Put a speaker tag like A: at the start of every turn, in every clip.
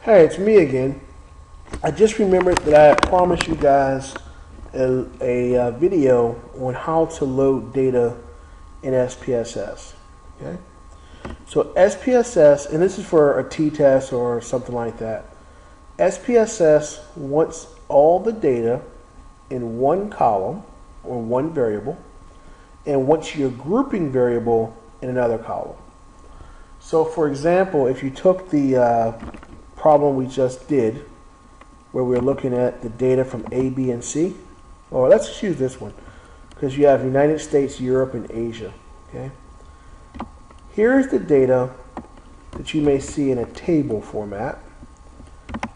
A: Hey, it's me again. I just remembered that I had promised you guys a video on how to load data in SPSS. Okay, so SPSS, and this is for a t-test or something like that. SPSS wants all the data in one column or one variable, and wants your grouping variable in another column. So, for example, if you took the problem we just did, where we're looking at the data from A, B, and C, or let's just use this one, because you have United States, Europe, and Asia. Okay. Here's the data that you may see in a table format,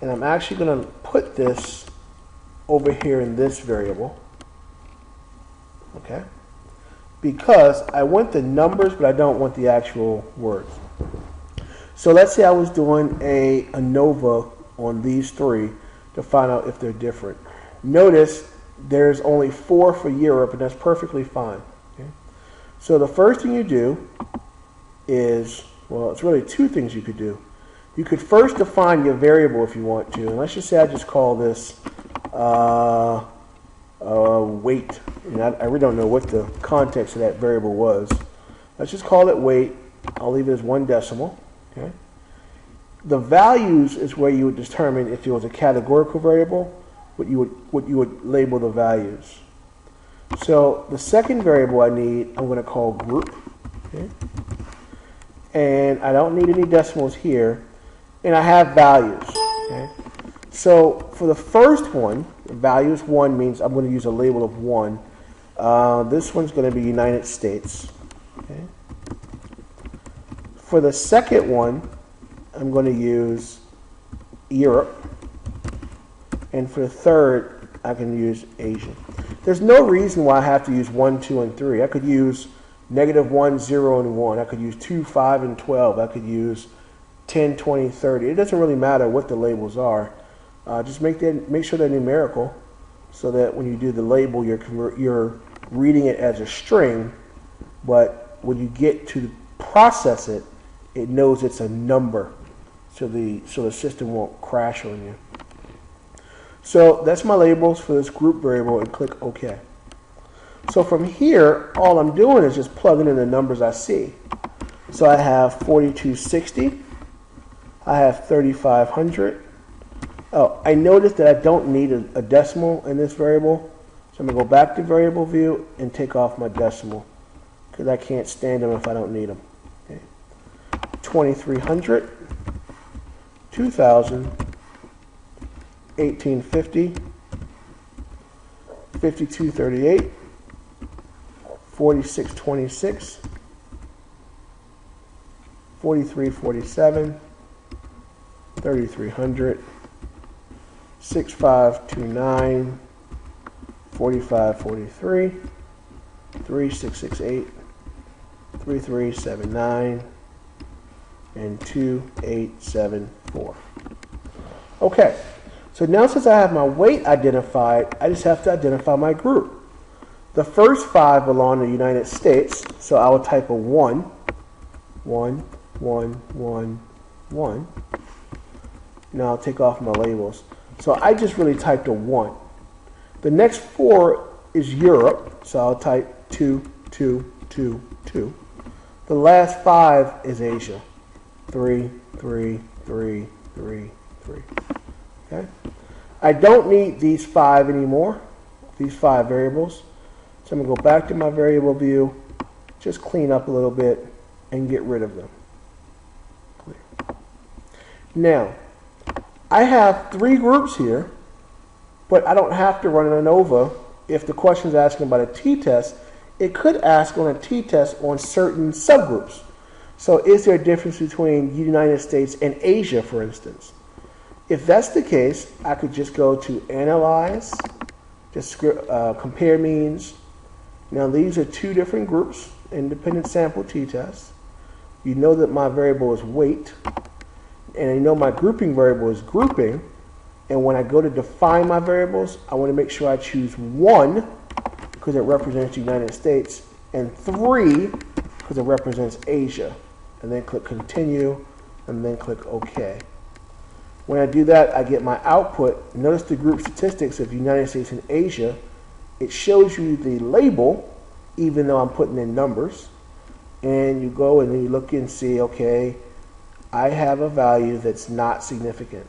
A: and I'm actually going to put this over here in this variable. Okay. Because I want the numbers, but I don't want the actual words. So let's say I was doing a ANOVA on these three to find out if they're different. Notice there's only 4 for Europe, and that's perfectly fine. Okay? So the first thing you do is, well, it's really 2 things you could do. You could first define your variable if you want to, and let's just say I just call this weight. And I really don't know what the context of that variable was. Let's just call it weight. I'll leave it as 1 decimal. Okay. The values is where you would determine if it was a categorical variable, what you would label the values. So the second variable I need, I'm going to call group. Okay. And I don't need any decimals here, and I have values. Okay. So for the first one, values 1 means I'm going to use a label of 1. This one's going to be United States. Okay. For the second one, I'm going to use Europe. And for the third, I can use Asia. There's no reason why I have to use 1, 2, and 3. I could use -1, 0, and 1. I could use 2, 5, and 12. I could use 10, 20, 30. It doesn't really matter what the labels are. Just make sure they're numerical, so that when you do the label, you're reading it as a string, but when you get to process it, it knows it's a number, so the system won't crash on you. So that's my labels for this group variable, and click OK. So from here, all I'm doing is just plugging in the numbers I see. So I have 4260. I have 3500. Oh, I noticed that I don't need a decimal in this variable, so I'm going to go back to variable view and take off my decimal, because I can't stand them if I don't need them. Okay. 2300, 2000, 1850, 5238, 4626, 4347, 3300, 6529, 4543, 3668, 3379, and 2874. Okay, so now since I have my weight identified, I just have to identify my group. The first 5 belong to the United States, so I will type a 1, 1, 1, 1, 1. Now I'll take off my labels. So I just really typed a 1. The next 4 is Europe, so I'll type 2, 2, 2, 2. The last 5 is Asia, 3, 3, 3, 3, 3. Okay? I don't need these 5 anymore, these 5 variables. So I'm going to go back to my variable view, just clean up a little bit, and get rid of them. Clear. Now, I have 3 groups here, but I don't have to run an ANOVA. If the question is asking about a t-test, it could ask on a t-test on certain subgroups. So is there a difference between the United States and Asia, for instance? If that's the case, I could just go to Analyze, just compare means. Now these are 2 different groups, independent sample t-tests. You know that my variable is weight, and I know my grouping variable is grouping, and when I go to define my variables, I want to make sure I choose 1 because it represents the United States, and 3 because it represents Asia, and then click continue, and then click OK. When I do that, I get my output. Notice the group statistics of United States and Asia. It shows you the label, even though I'm putting in numbers. And you go and you look and see, okay, I have a value that's not significant.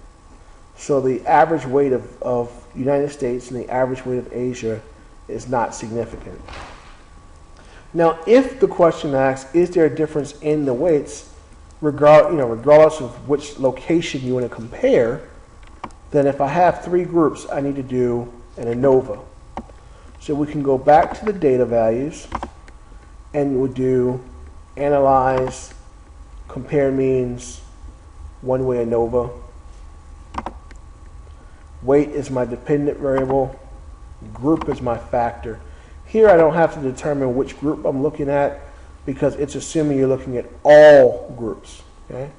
A: So the average weight of United States and the average weight of Asia is not significant. Now, if the question asks, is there a difference in the weights, regardless of which location you want to compare, then if I have three groups, I need to do an ANOVA. So we can go back to the data values, and we'll do analyze, compare means, one-way ANOVA. Weight is my dependent variable. Group is my factor. Here I don't have to determine which group I'm looking at because it's assuming you're looking at all groups. Okay?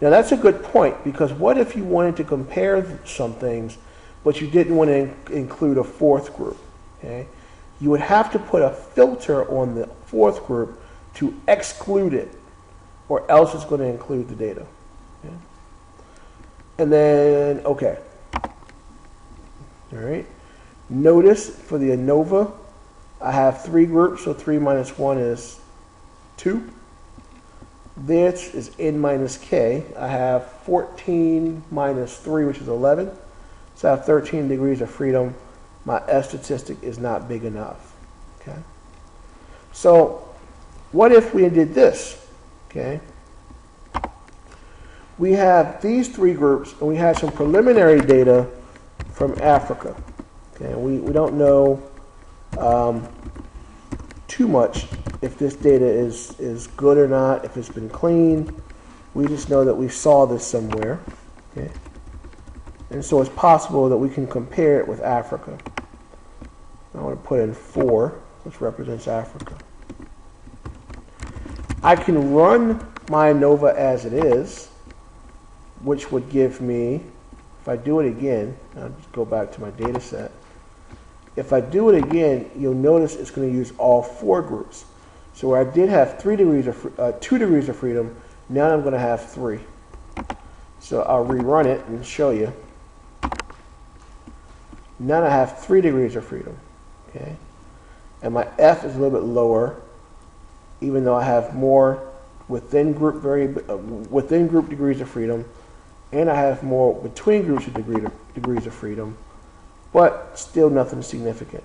A: Now that's a good point, because what if you wanted to compare some things but you didn't want to include a fourth group? Okay? You would have to put a filter on the fourth group to exclude it, or else it's going to include the data. Okay? And then, okay. All right. Notice for the ANOVA, I have three groups, so 3 minus 1 is 2. This is n minus k. I have 14 minus 3, which is 11. So I have 13 degrees of freedom. My F statistic is not big enough. Okay. So what if we did this? Okay. We have these three groups, and we have some preliminary data from Africa. Okay. We don't know too much if this data is good or not, if it's been cleaned. We just know that we saw this somewhere. Okay. And so it's possible that we can compare it with Africa. I want to put in 4, which represents Africa. I can run my ANOVA as it is, which would give me, if I do it again, I'll just go back to my data set. If I do it again, you'll notice it's going to use all 4 groups. So where I did have 2 degrees of freedom, now I'm going to have 3. So I'll rerun it and show you. Now I have 3 degrees of freedom. Okay, and my F is a little bit lower, even though I have more within group degrees of freedom, and I have more between groups of degrees of freedom, but still nothing significant.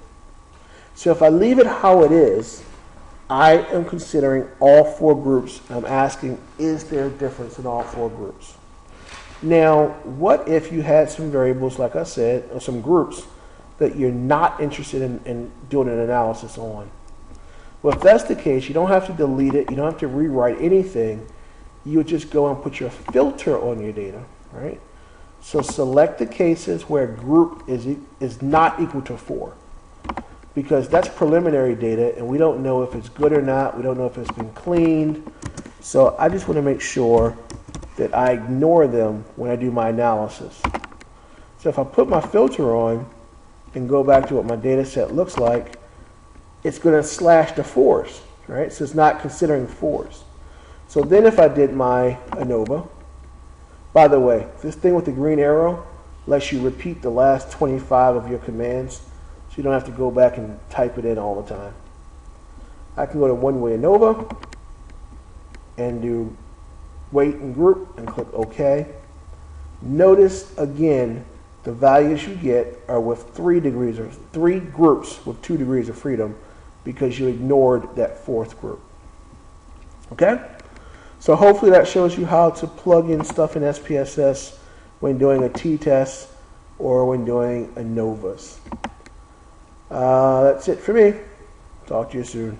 A: So if I leave it how it is, I am considering all 4 groups. I'm asking, is there a difference in all 4 groups? Now, what if you had some variables, like I said, or some groups that you're not interested in doing an analysis on? Well, if that's the case, you don't have to delete it. You don't have to rewrite anything. You would just go and put your filter on your data, right? So select the cases where group is not equal to 4, because that's preliminary data, and we don't know if it's good or not. We don't know if it's been cleaned. So I just want to make sure that I ignore them when I do my analysis. So if I put my filter on and go back to what my data set looks like, it's going to slash the 4s, right? So it's not considering 4s. So then if I did my ANOVA, by the way, this thing with the green arrow lets you repeat the last 25 of your commands, so you don't have to go back and type it in all the time. I can go to one-way ANOVA and do weight and group and click OK. Notice again, the values you get are with 3 groups with 2 degrees of freedom, because you ignored that 4th group. Okay? So hopefully that shows you how to plug in stuff in SPSS when doing a t-test or when doing ANOVAs. That's it for me. Talk to you soon.